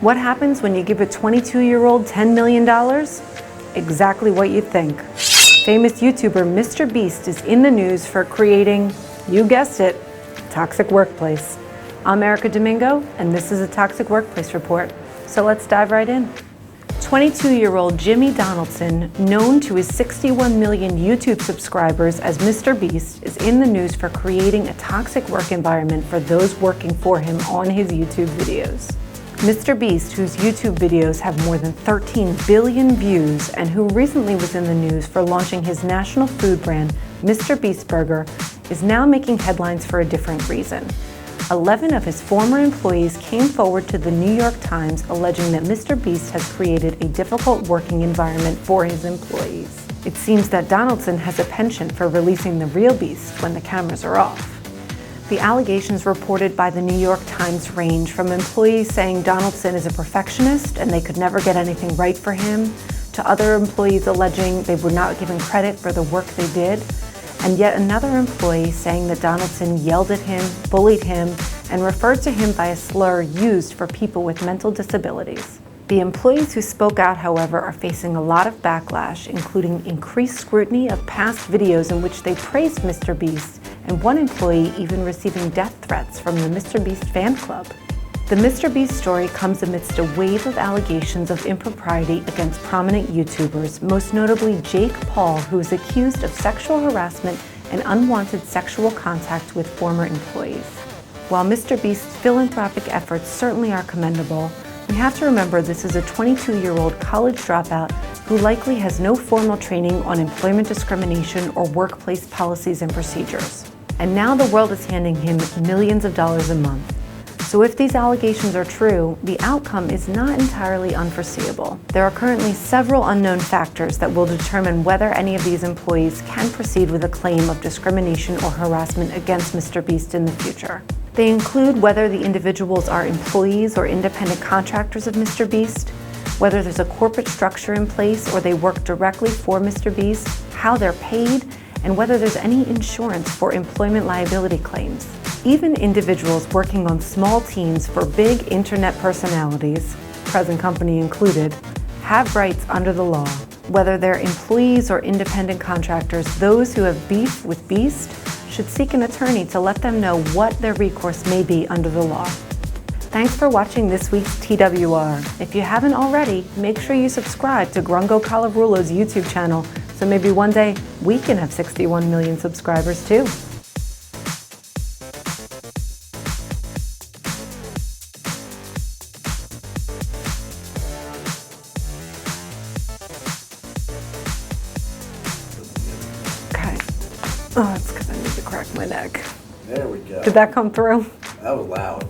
What happens when you give a 22-year-old $10 million? Exactly what you think. Famous YouTuber MrBeast is in the news for creating, you guessed it, a toxic workplace. I'm Erica Domingo, and this is a Toxic Workplace Report. So let's dive right in. 22-year-old Jimmy Donaldson, known to his 61 million YouTube subscribers as MrBeast, is in the news for creating a toxic work environment for those working for him on his YouTube videos. MrBeast, whose YouTube videos have more than 13 billion views and who recently was in the news for launching his national food brand, MrBeast Burger, is now making headlines for a different reason. 11 of his former employees came forward to the New York Times alleging that MrBeast has created a difficult working environment for his employees. It seems that Donaldson has a penchant for releasing the real beast when the cameras are off. The allegations reported by the New York Times range from employees saying Donaldson is a perfectionist and they could never get anything right for him, to other employees alleging they were not given credit for the work they did, and yet another employee saying that Donaldson yelled at him, bullied him, and referred to him by a slur used for people with mental disabilities. The employees who spoke out, however, are facing a lot of backlash, including increased scrutiny of past videos in which they praised MrBeast, and one employee even receiving death threats from the MrBeast fan club. The MrBeast story comes amidst a wave of allegations of impropriety against prominent YouTubers, most notably Jake Paul, who is accused of sexual harassment and unwanted sexual contact with former employees. While MrBeast's philanthropic efforts certainly are commendable, we have to remember this is a 22-year-old college dropout who likely has no formal training on employment discrimination or workplace policies and procedures. And now the world is handing him millions of dollars a month. So if these allegations are true, the outcome is not entirely unforeseeable. There are currently several unknown factors that will determine whether any of these employees can proceed with a claim of discrimination or harassment against MrBeast in the future. They include whether the individuals are employees or independent contractors of MrBeast, whether there's a corporate structure in place or they work directly for MrBeast, how they're paid, and whether there's any insurance for employment liability claims. Even individuals working on small teams for big internet personalities, present company included, have rights under the law. Whether they're employees or independent contractors, those who have beef with Beast should seek an attorney to let them know what their recourse may be under the law. Thanks for watching this week's TWR. If you haven't already, make sure you subscribe to Grungo Calarulo's YouTube channel so maybe one day we can have 61 million subscribers too. Okay. Oh, it's because I need to crack my neck. There we go. Did that come through? That was loud.